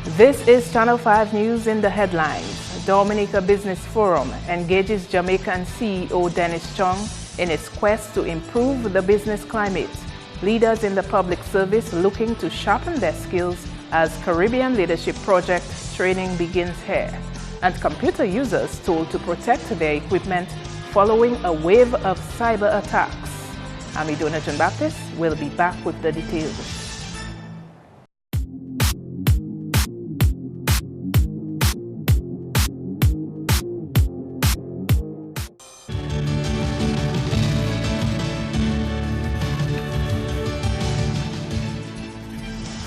This is Channel 5 News in the headlines. Dominica Business Forum engages Jamaican CEO Dennis Chung in its quest to improve the business climate. Leaders in the public service looking to sharpen their skills as Caribbean Leadership Project training begins here. And computer users told to protect their equipment following a wave of cyber attacks. I'm Tues13thJune2k17News Baptist. We'll be back with the details.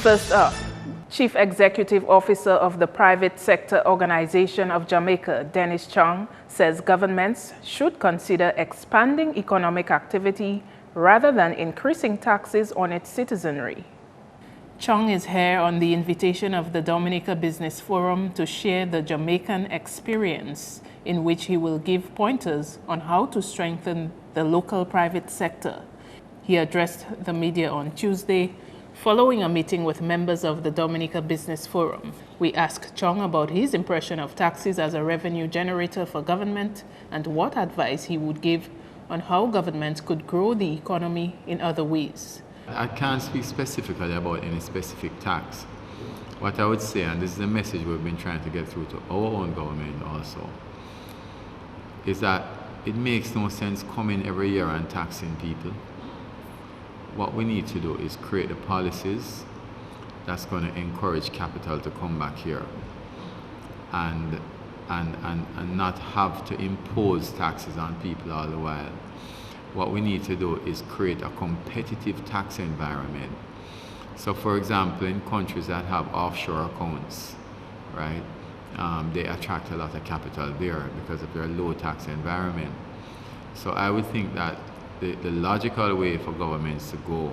First up, Chief Executive Officer of the Private Sector Organization of Jamaica, Dennis Chung, says governments should consider expanding economic activity rather than increasing taxes on its citizenry. Chung is here on the invitation of the Dominica Business Forum to share the Jamaican experience, in which he will give pointers on how to strengthen the local private sector. He addressed the media on Tuesday, following a meeting with members of the Dominica Business Forum. We asked Chung about his impression of taxes as a revenue generator for government and what advice he would give on how government could grow the economy in other ways. I can't speak specifically about any specific tax. What I would say, and this is a message we've been trying to get through to our own government also, is that it makes no sense coming every year and taxing people. What we need to do is create the policies that's going to encourage capital to come back here and not have to impose taxes on people all the while. What we need to do is create a competitive tax environment. So for example, in countries that have offshore accounts, right, they attract a lot of capital there because of their low tax environment. So I would think that the logical way for governments to go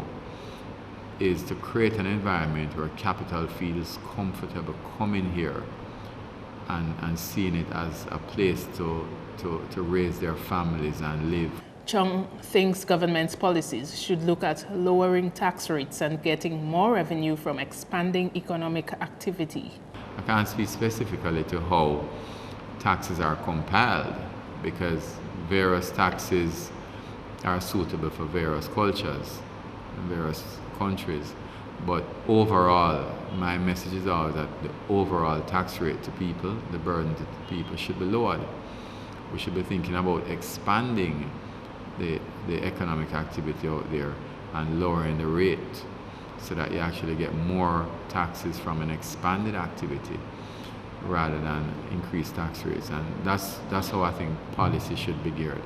is to create an environment where capital feels comfortable coming here and seeing it as a place to raise their families and live. Chung thinks government's policies should look at lowering tax rates and getting more revenue from expanding economic activity. I can't speak specifically to how taxes are compiled because various taxes are suitable for various cultures and various countries. But overall, my message is always that the overall tax rate to people, the burden to people should be lowered. We should be thinking about expanding the economic activity out there and lowering the rate so that you actually get more taxes from an expanded activity rather than increased tax rates. And that's how I think policy should be geared.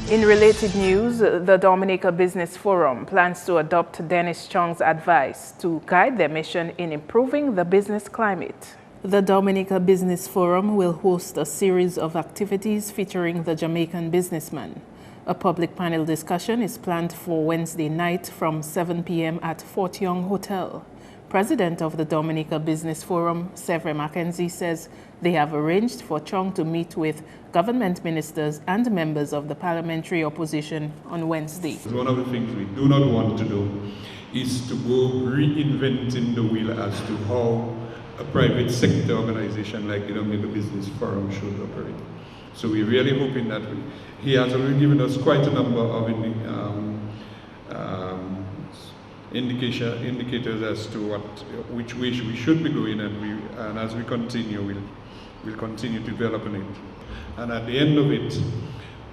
In related news, the Dominica Business Forum plans to adopt Dennis Chung's advice to guide their mission in improving the business climate. The Dominica Business Forum will host a series of activities featuring the Jamaican businessman. A public panel discussion is planned for Wednesday night from 7 p.m. at Fort Young Hotel. President of the Dominica Business Forum, Severin Mackenzie, says they have arranged for Chung to meet with government ministers and members of the parliamentary opposition on Wednesday. One of the things we do not want to do is to go reinventing the wheel as to how a private sector organization like the Dominica Business Forum should operate. So we're really hoping that he has already given us quite a number of indicators as to which way we should be going, and as we continue, we'll continue developing it. And at the end of it,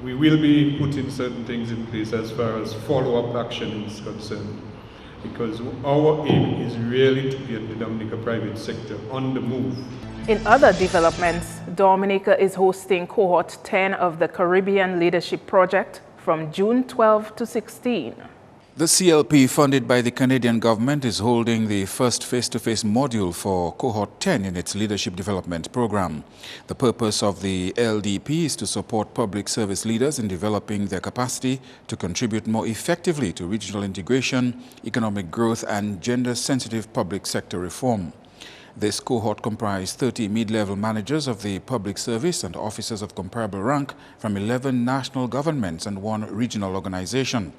we will be putting certain things in place as far as follow-up action is concerned, because our aim is really to get the Dominica private sector on the move. In other developments, Dominica is hosting Cohort 10 of the Caribbean Leadership Project from June 12 to 16. The CLP, funded by the Canadian government, is holding the first face-to-face module for Cohort 10 in its Leadership Development Program. The purpose of the LDP is to support public service leaders in developing their capacity to contribute more effectively to regional integration, economic growth, and gender-sensitive public sector reform. This cohort comprised 30 mid-level managers of the public service and officers of comparable rank from 11 national governments and 1 regional organization.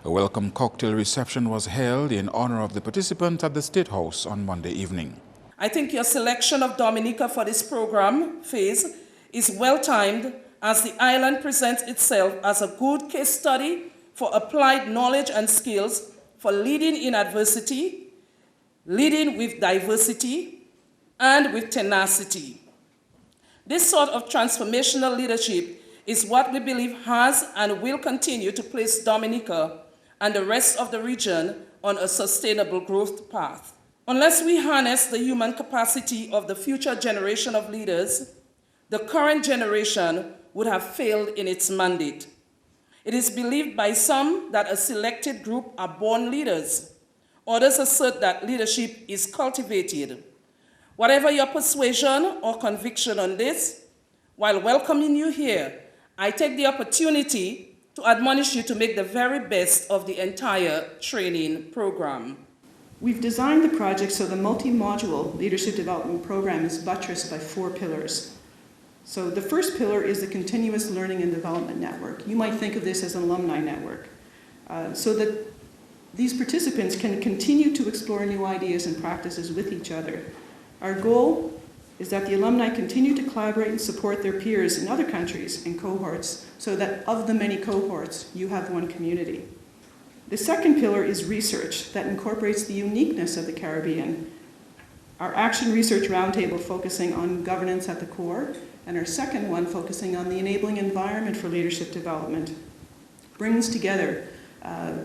A welcome cocktail reception was held in honor of the participants at the State House on Monday evening. I think your selection of Dominica for this program phase is well-timed as the island presents itself as a good case study for applied knowledge and skills for leading in adversity, leading with diversity, and with tenacity. This sort of transformational leadership is what we believe has and will continue to place Dominica and the rest of the region on a sustainable growth path. Unless we harness the human capacity of the future generation of leaders, the current generation would have failed in its mandate. It is believed by some that a selected group are born leaders. Others assert that leadership is cultivated. Whatever your persuasion or conviction on this, while welcoming you here, I take the opportunity to admonish you to make the very best of the entire training program. We've designed the project so the multi-module leadership development program is buttressed by 4 pillars. So the first pillar is the continuous learning and development network. You might think of this as an alumni network, so that these participants can continue to explore new ideas and practices with each other. Our goal is that the alumni continue to collaborate and support their peers in other countries and cohorts, so that of the many cohorts, you have one community. The second pillar is research that incorporates the uniqueness of the Caribbean. Our Action Research Roundtable focusing on governance at the core, and our second one focusing on the enabling environment for leadership development, brings together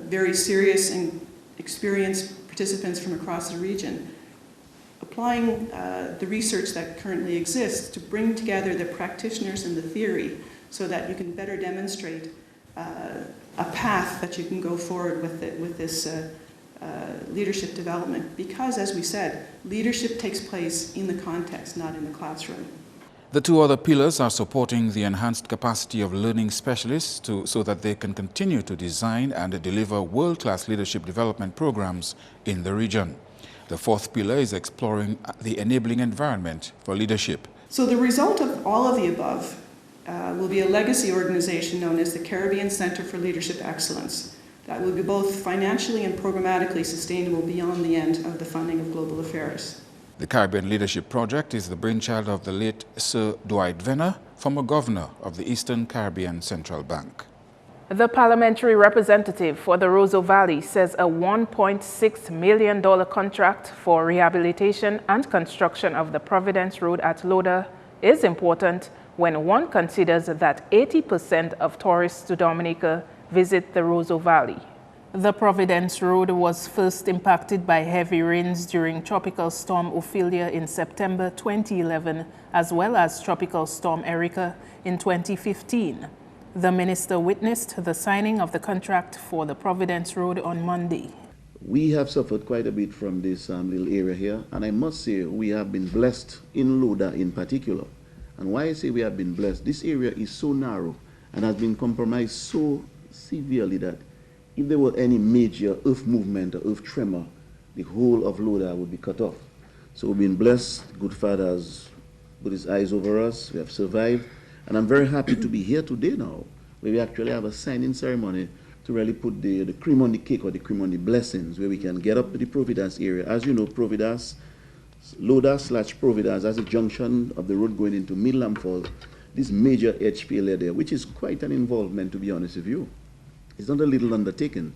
very serious and experienced participants from across the region, applying the research that currently exists to bring together the practitioners and the theory so that you can better demonstrate a path that you can go forward with this leadership development. Because, as we said, leadership takes place in the context, not in the classroom. The 2 other pillars are supporting the enhanced capacity of learning specialists so that they can continue to design and deliver world-class leadership development programs in the region. The 4th pillar is exploring the enabling environment for leadership. So the result of all of the above will be a legacy organization known as the Caribbean Center for Leadership Excellence that will be both financially and programmatically sustainable beyond the end of the funding of global affairs. The Caribbean Leadership Project is the brainchild of the late Sir Dwight Venner, former governor of the Eastern Caribbean Central Bank. The parliamentary representative for the Roseau Valley says a $1.6 million contract for rehabilitation and construction of the Providence Road at Loda is important when one considers that 80% of tourists to Dominica visit the Roseau Valley. The Providence Road was first impacted by heavy rains during Tropical Storm Ophelia in September 2011, as well as Tropical Storm Erica in 2015. The minister witnessed the signing of the contract for the Providence Road on Monday. We have suffered quite a bit from this little area here, and I must say we have been blessed in Loda in particular. And why I say we have been blessed, this area is so narrow and has been compromised so severely that if there were any major earth movement or earth tremor, the whole of Loda would be cut off. So we've been blessed. Good Father has put his eyes over us. We have survived. And I'm very happy to be here today now, where we actually have a signing ceremony to really put the cream on the cake or the cream on the blessings, where we can get up to the Providence area. As you know, Providence, Loda/Providence, as a junction of the road going into Midland Falls, this major HPLA there, which is quite an involvement, to be honest with you. It's not a little undertaking.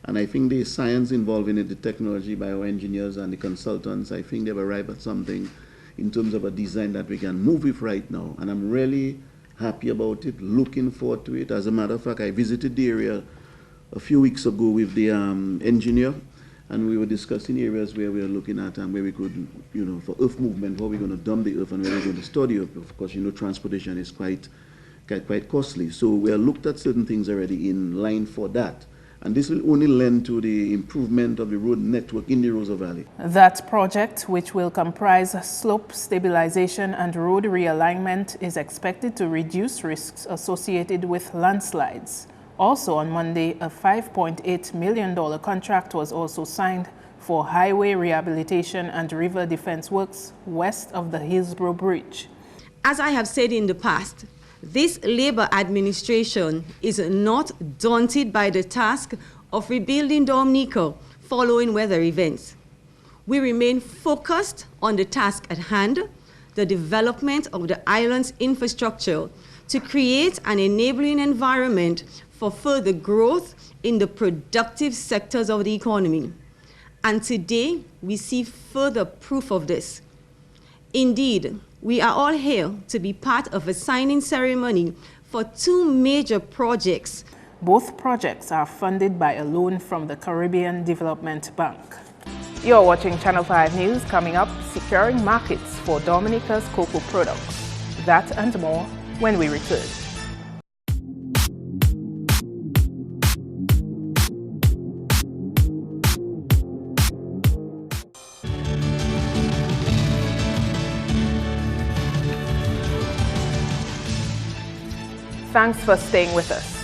And I think the science involved in it, the technology by our engineers and the consultants, I think they've arrived at something in terms of a design that we can move with right now. And I'm really happy about it, looking forward to it. As a matter of fact, I visited the area a few weeks ago with the engineer, and we were discussing areas where we are looking at and where we could, you know, for earth movement, how we're going to dump the earth and where we're going to store the earth. Of course, you know, transportation is quite costly. So we have looked at certain things already in line for that. And this will only lend to the improvement of the road network in the Roseau Valley. That project, which will comprise slope stabilization and road realignment, is expected to reduce risks associated with landslides. Also on Monday, a $5.8 million contract was also signed for highway rehabilitation and river defense works west of the Hillsborough Bridge. As I have said in the past, this Labour administration is not daunted by the task of rebuilding Dominica following weather events. We remain focused on the task at hand, the development of the island's infrastructure to create an enabling environment for further growth in the productive sectors of the economy. And today, we see further proof of this. Indeed, we are all here to be part of a signing ceremony for 2 major projects. Both projects are funded by a loan from the Caribbean Development Bank. You're watching Channel 5 News. Coming up, securing markets for Dominica's cocoa products. That and more when we return. Thanks for staying with us.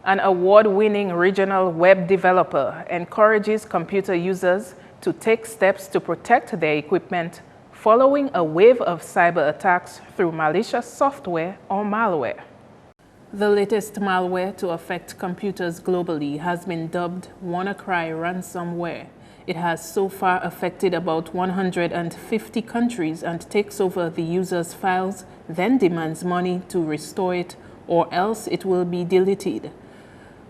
An award-winning regional web developer encourages computer users to take steps to protect their equipment following a wave of cyber attacks through malicious software or malware. The latest malware to affect computers globally has been dubbed WannaCry ransomware. It has so far affected about 150 countries and takes over the user's files, then demands money to restore it, or else it will be deleted.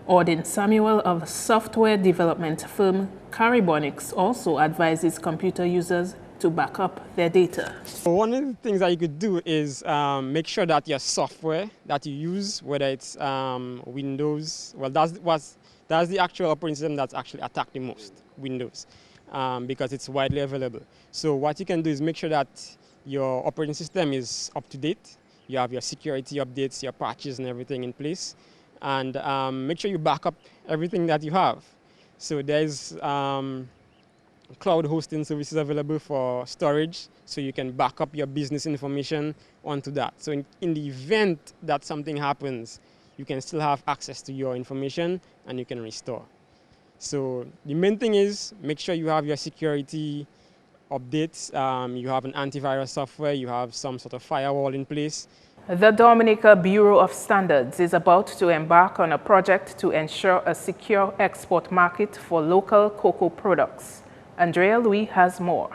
Auden Samuel of software development firm Caribonics also advises computer users to back up their data. One of the things that you could do is make sure that your software that you use, whether it's Windows, well, that's the actual operating system that's actually attacked the most, Windows, because it's widely available. So what you can do is make sure that your operating system is up to date. You have your security updates, your patches and everything in place. And make sure you back up everything that you have. So there's cloud hosting services available for storage, so you can back up your business information onto that. So in the event that something happens, you can still have access to your information and you can restore. So the main thing is make sure you have your security updates, you have an antivirus software, you have some sort of firewall in place. The Dominica Bureau of Standards is about to embark on a project to ensure a secure export market for local cocoa products. Andrea Louis has more.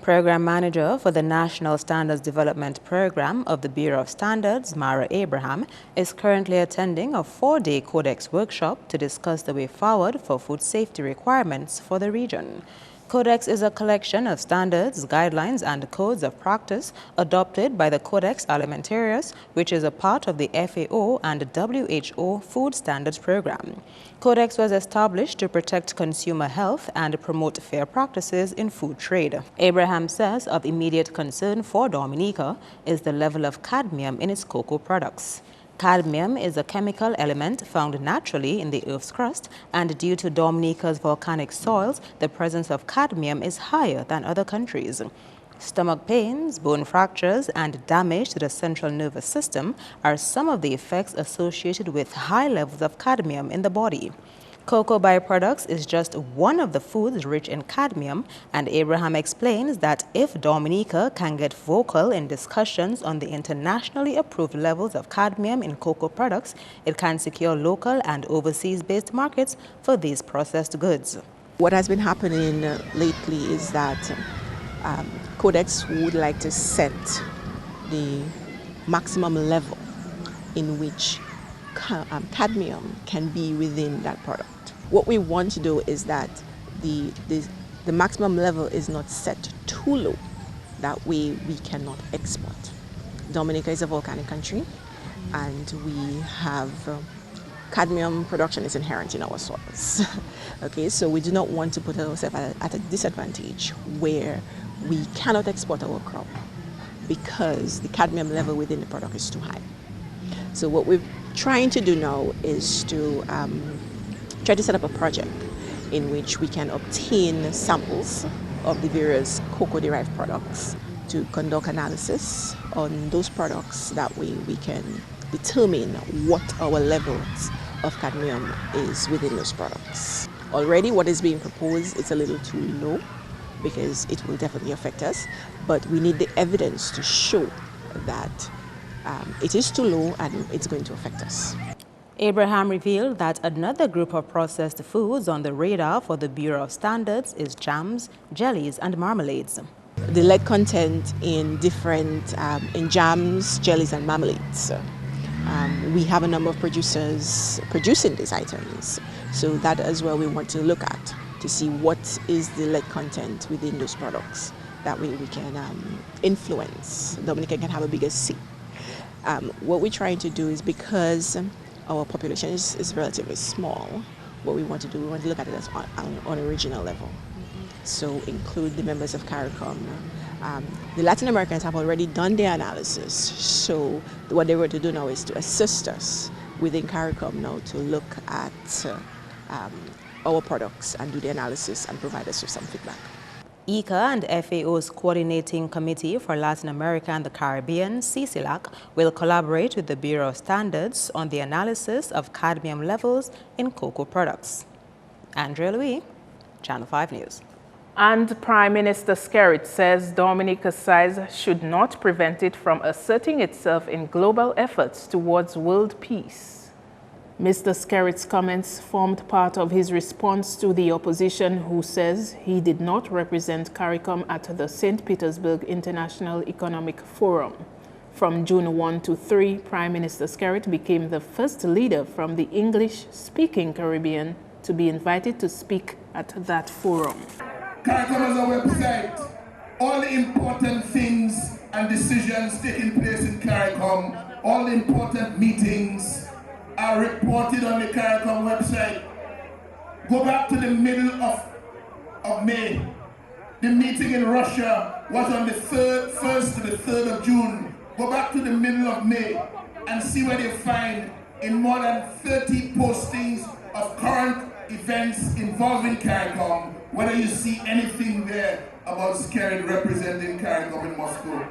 Program Manager for the National Standards Development Program of the Bureau of Standards, Mara Abraham, is currently attending a 4-day Codex workshop to discuss the way forward for food safety requirements for the region. Codex is a collection of standards, guidelines, and codes of practice adopted by the Codex Alimentarius, which is a part of the FAO and WHO Food Standards Program. Codex was established to protect consumer health and promote fair practices in food trade. Abraham says of immediate concern for Dominica is the level of cadmium in its cocoa products. Cadmium is a chemical element found naturally in the Earth's crust, and due to Dominica's volcanic soils, the presence of cadmium is higher than other countries. Stomach pains, bone fractures, and damage to the central nervous system are some of the effects associated with high levels of cadmium in the body. Cocoa byproducts is just one of the foods rich in cadmium, and Abraham explains that if Dominica can get vocal in discussions on the internationally approved levels of cadmium in cocoa products, it can secure local and overseas-based markets for these processed goods. What has been happening lately is that Codex would like to set the maximum level in which cadmium can be within that product. What we want to do is that the maximum level is not set too low. That way we cannot export. Dominica is a volcanic country, and we have cadmium production is inherent in our soils. Okay, so we do not want to put ourselves at a disadvantage where we cannot export our crop because the cadmium level within the product is too high. So what we're trying to do now is to try to set up a project in which we can obtain samples of the various cocoa-derived products to conduct analysis on those products. That way we can determine what our levels of cadmium is within those products. Already what is being proposed is a little too low because it will definitely affect us, but we need the evidence to show that it is too low and it's going to affect us. Abraham revealed that another group of processed foods on the radar for the Bureau of Standards is jams, jellies, and marmalades. The lead content in different in jams, jellies, and marmalades. We have a number of producers producing these items, so that is where we want to look at to see what is the lead content within those products. That way we can influence. Dominica can have a bigger say. What we're trying to do is, because our population is relatively small, what we want to do, we want to look at it as on a regional level. So include the members of CARICOM. The Latin Americans have already done their analysis, so what they were to do now is to assist us within CARICOM now to look at our products and do the analysis and provide us with some feedback. ICA and FAO's Coordinating Committee for Latin America and the Caribbean, CCLAC, will collaborate with the Bureau of Standards on the analysis of cadmium levels in cocoa products. Andrea Louis, Channel 5 News. And Prime Minister Skerrit says Dominica's size should not prevent it from asserting itself in global efforts towards world peace. Mr. Skerrit's comments formed part of his response to the opposition, who says he did not represent CARICOM at the St. Petersburg International Economic Forum. From June 1 to 3, Prime Minister Skerrit became the first leader from the English-speaking Caribbean to be invited to speak at that forum. CARICOM has a website. All the important things and decisions taking place in CARICOM, all the important meetings are reported on the CARICOM website. Go back to the middle of May. The meeting in Russia was on the 1st to the 3rd of June. Go back to the middle of May and see where you find in more than 30 postings of current events involving CARICOM, whether you see anything there about Skerrit representing CARICOM in Moscow.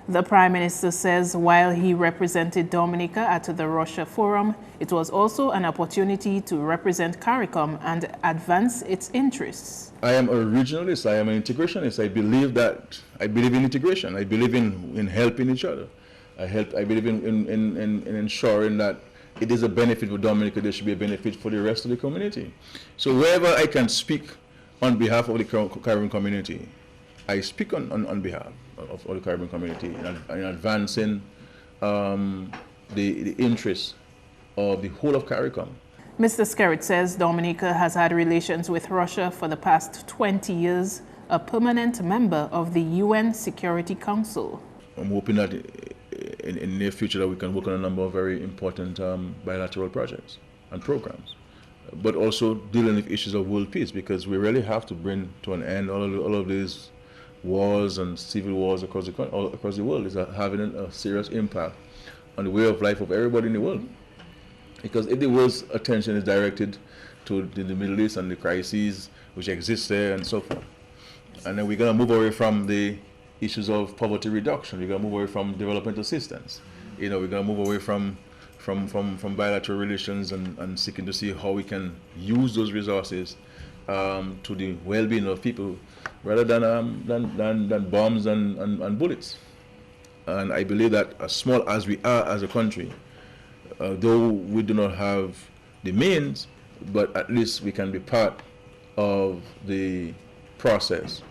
The Prime Minister says while he represented Dominica at the Russia Forum, it was also an opportunity to represent CARICOM and advance its interests. I am a regionalist, I am an integrationist. I believe in integration. I believe in helping each other. I believe in ensuring that it is a benefit for Dominica, there should be a benefit for the rest of the community. So wherever I can speak on behalf of the Caribbean community, I speak on behalf of the Caribbean community in advancing the interests of the whole of CARICOM. Mr. Skerrit says Dominica has had relations with Russia for the past 20 years, a permanent member of the UN Security Council. I'm hoping that in the near future that we can work on a number of very important bilateral projects and programs, but also dealing with issues of world peace, because we really have to bring to an end all of these wars and civil wars across the world. Is having a serious impact on the way of life of everybody in the world. Because if the world's attention is directed to the Middle East and the crises which exist there and so forth, and then we're going to move away from the issues of poverty reduction, we're going to move away from development assistance, we're going to move away from bilateral relations and seeking to see how we can use those resources to the well-being of people rather than bombs and bullets. And I believe that as small as we are as a country, though we do not have the means, but at least we can be part of the process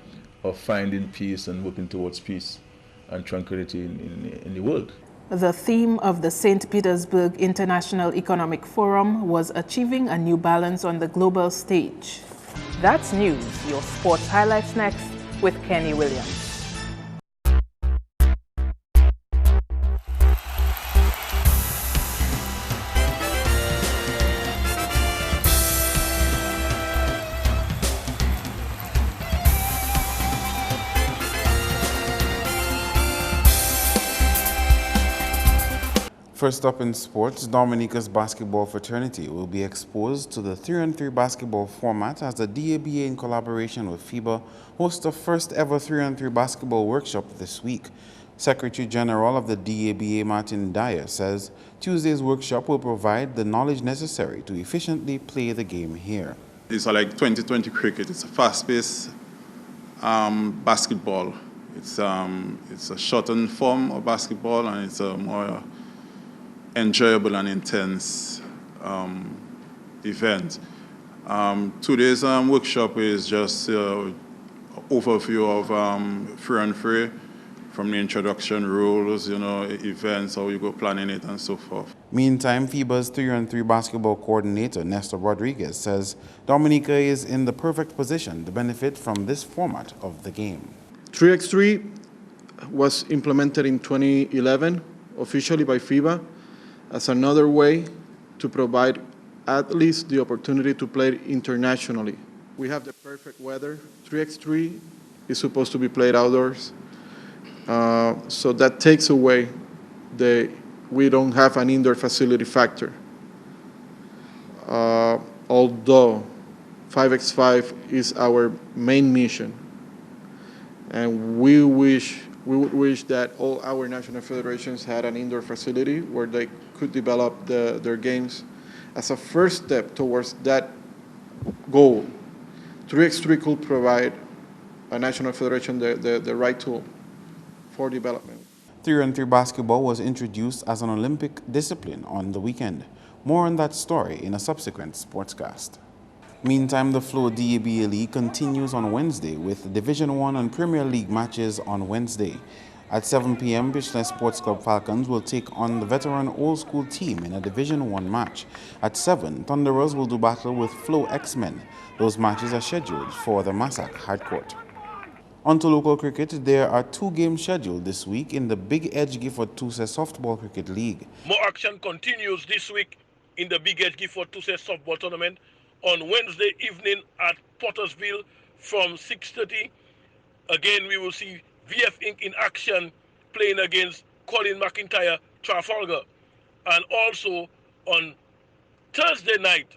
of finding peace and working towards peace and tranquility in the world. The theme of the St. Petersburg International Economic Forum was achieving a new balance on the global stage. That's news. Your sports highlights next with Kenny Williams. First up in sports, Dominica's basketball fraternity will be exposed to the 3-on-3 basketball format as the DABA, in collaboration with FIBA, hosts the first ever 3-on-3 basketball workshop this week. Secretary General of the DABA, Martin Dyer, says Tuesday's workshop will provide the knowledge necessary to efficiently play the game here. It's like 2020 cricket. It's a fast-paced basketball. It's a shortened form of basketball, and it's a more enjoyable and intense event. Today's workshop is just an overview of free and free, from the introduction rules, events, how you go planning it and so forth. Meantime, FIBA's 3-on-3 basketball coordinator, Nestor Rodriguez, says Dominica is in the perfect position to benefit from this format of the game. 3x3 was implemented in 2011 officially by FIBA as another way to provide athletes the opportunity to play internationally. We have the perfect weather. 3x3 is supposed to be played outdoors. So that takes away we don't have an indoor facility factor. Although 5x5 is our main mission, and we would wish that all our national federations had an indoor facility where they could develop their games. As a first step towards that goal, 3x3 could provide a national federation the right tool for development. 3-on-3 basketball was introduced as an Olympic discipline on the weekend. More on that story in a subsequent sportscast. Meantime, the Flow DABA League continues on Wednesday with Division I and Premier League matches on Wednesday. At 7 p.m., Business Sports Club Falcons will take on the veteran old school team in a Division I match. At 7, Thunderers will do battle with Flow X-Men. Those matches are scheduled for the Massac Hardcourt. On to local cricket, there are 2 games scheduled this week in the Big Edge Gifford Tues Softball Cricket League. More action continues this week in the Big Edge Gifford Tues Softball Tournament on Wednesday evening at Pottersville from 6:30. Again, we will see VF Inc. in action playing against Colin McIntyre Trafalgar. And also on Thursday night,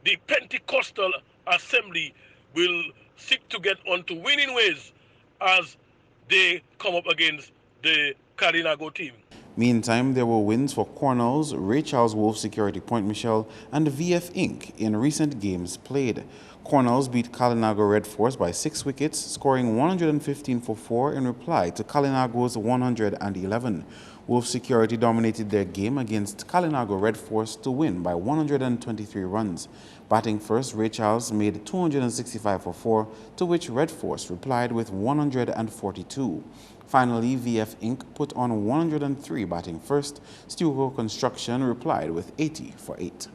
the Pentecostal Assembly will seek to get onto winning ways as they come up against the Kalinago team. Meantime, there were wins for Cornell's, Ray Charles Wolf Security Point Michelle, and VF Inc. in recent games played. Cornell's beat Kalinago Red Force by 6 wickets, scoring 115 for 4 in reply to Kalinago's 111. Wolf Security dominated their game against Kalinago Red Force to win by 123 runs. Batting first, Ray Charles made 265 for 4, to which Red Force replied with 142. Finally, VF Inc. put on 103 batting first. Stuho Construction replied with 80 for 8.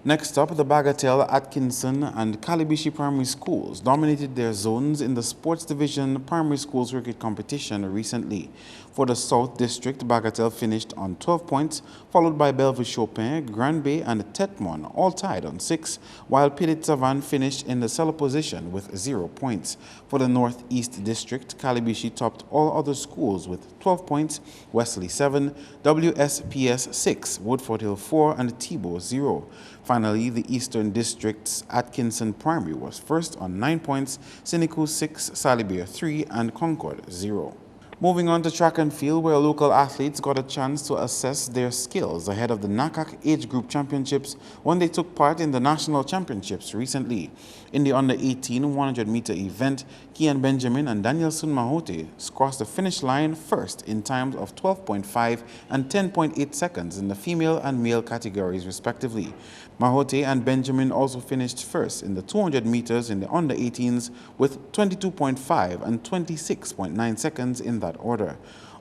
Next up, the Bagatelle, Atkinson, and Calibishi primary schools dominated their zones in the Sports Division Primary Schools Cricket Competition recently. For the South District, Bagatelle finished on 12 points, followed by Bellevue-Chopin, Grand Bay, and Tetmon, all tied on 6, while Pilit-Savan finished in the cellar position with 0 points. For the Northeast District, Calibishi topped all other schools with 12 points, Wesley 7, WSPS 6, Woodford Hill 4, and Tebow 0. Finally, the Eastern District's Atkinson Primary was first on 9 points, Siniku 6, Salibier 3, and Concord 0. Moving on to track and field, where local athletes got a chance to assess their skills ahead of the NACAC Age Group Championships when they took part in the National Championships recently. In the under-18 100-meter event, Kian Benjamin and Danielson Mahote crossed the finish line first in times of 12.5 and 10.8 seconds in the female and male categories respectively. Mahote and Benjamin also finished first in the 200 meters in the under-18s with 22.5 and 26.9 seconds in that order.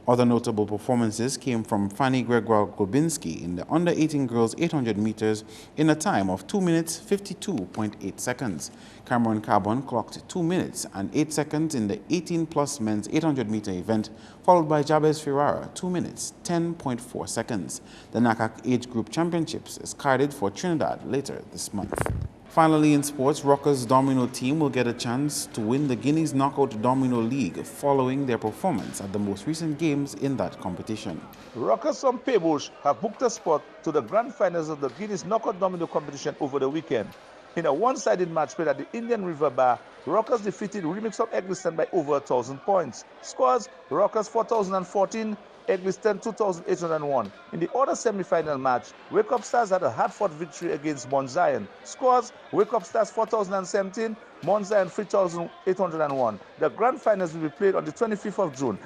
Other notable performances came from Fanny Gregoire-Golbinski in the under-18 girls 800 meters in a time of 2 minutes 52.8 seconds. Cameron Carbon clocked 2 minutes and 8 seconds in the 18-plus men's 800-meter event, followed by Jabez Ferrara, 2 minutes 10.4 seconds. The NACAC Age Group Championships is carded for Trinidad later this month. Finally, in sports, Rockers' Domino team will get a chance to win the Guineas Knockout Domino League following their performance at the most recent games in that competition. Rockers from Paybush have booked a spot to the grand finals of the Guineas Knockout Domino competition over the weekend. In a one-sided match played at the Indian River Bar, Rockers defeated Remix of Eggleston by over 1,000 points. Scores: Rockers 4,014, Eggleston 2,801. In the other semi-final match, Wake Up Stars had a hard-fought victory against Mount Zion. Scores: Wake Up Stars 4,017, Mount Zion 3,801. The grand finals will be played on the 25th of June.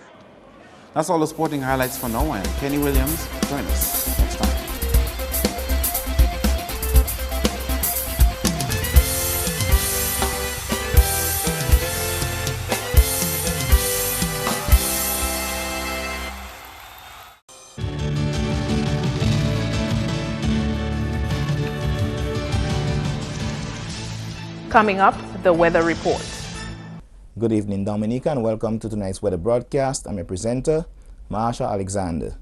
That's all the sporting highlights for now. I'm Kenny Williams. Join us next time. Coming up, the weather report. Good evening, Dominica, and welcome to tonight's weather broadcast. I'm your presenter, Marsha Alexander.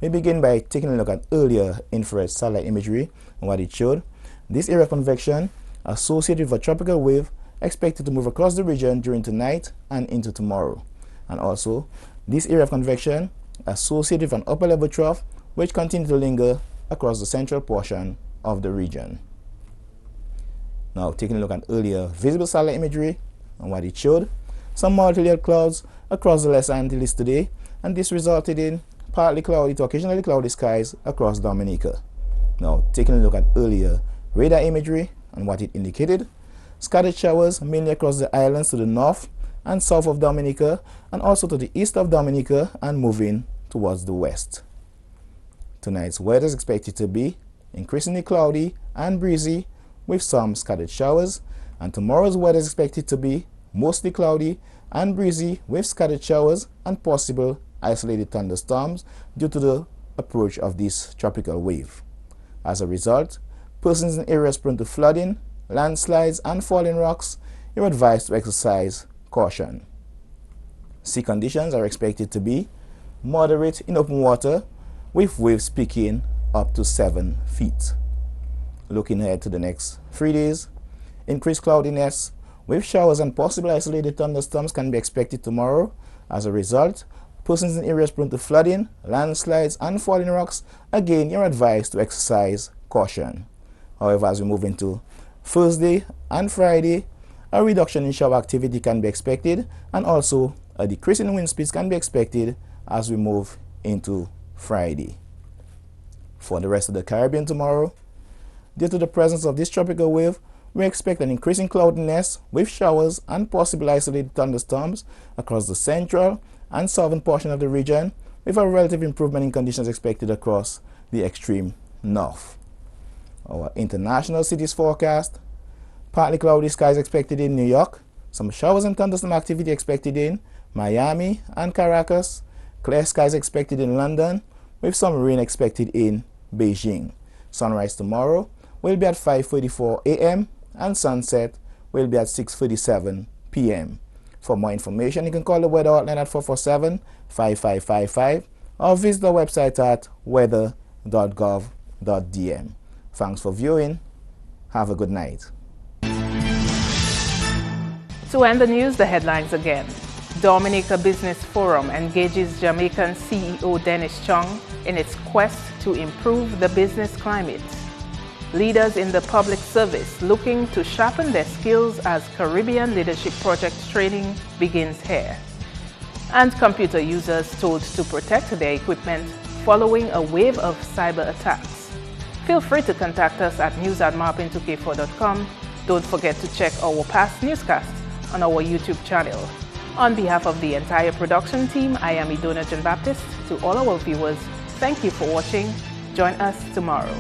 We begin by taking a look at earlier infrared satellite imagery and what it showed. This area of convection associated with a tropical wave expected to move across the region during tonight and into tomorrow. And also, this area of convection associated with an upper level trough which continue to linger across the central portion of the region. Now, taking a look at earlier visible satellite imagery and what it showed, some multi-layered clouds across the Lesser Antilles today, and this resulted in partly cloudy to occasionally cloudy skies across Dominica. Now, taking a look at earlier radar imagery and what it indicated, scattered showers mainly across the islands to the north and south of Dominica, and also to the east of Dominica and moving towards the west. Tonight's weather is expected to be increasingly cloudy and breezy with some scattered showers, and tomorrow's weather is expected to be mostly cloudy and breezy with scattered showers and possible isolated thunderstorms due to the approach of this tropical wave. As a result, persons in areas prone to flooding, landslides, and falling rocks are advised to exercise caution. Sea conditions are expected to be moderate in open water with waves peaking up to 7 feet. Looking ahead to the next 3 days, increased cloudiness with showers and possible isolated thunderstorms can be expected tomorrow. As a result, persons in areas prone to flooding, landslides, and falling rocks, again, you're advised to exercise caution. However, as we move into Thursday and Friday, a reduction in shower activity can be expected, and also a decrease in wind speeds can be expected as we move into Friday. For the rest of the Caribbean tomorrow, due to the presence of this tropical wave, we expect an increase in cloudiness with showers and possible isolated thunderstorms across the central and southern portion of the region, with a relative improvement in conditions expected across the extreme north. Our international cities forecast: partly cloudy skies expected in New York, some showers and thunderstorm activity expected in Miami and Caracas, clear skies expected in London, with some rain expected in Beijing. Sunrise tomorrow will be at 5:44 a.m. and sunset will be at 6:37 p.m. For more information, you can call the weather hotline at 447-5555 or visit the website at weather.gov.dm. Thanks for viewing. Have a good night. To end the news, the headlines again. Dominica Business Forum engages Jamaican CEO Dennis Chung in its quest to improve the business climate. Leaders in the public service looking to sharpen their skills as Caribbean Leadership Project training begins here. And computer users told to protect their equipment following a wave of cyber attacks. Feel free to contact us at news@marpin2k4.com. Don't forget to check our past newscasts on our YouTube channel. On behalf of the entire production team, I am Idona John Baptist. To all our viewers, thank you for watching. Join us tomorrow.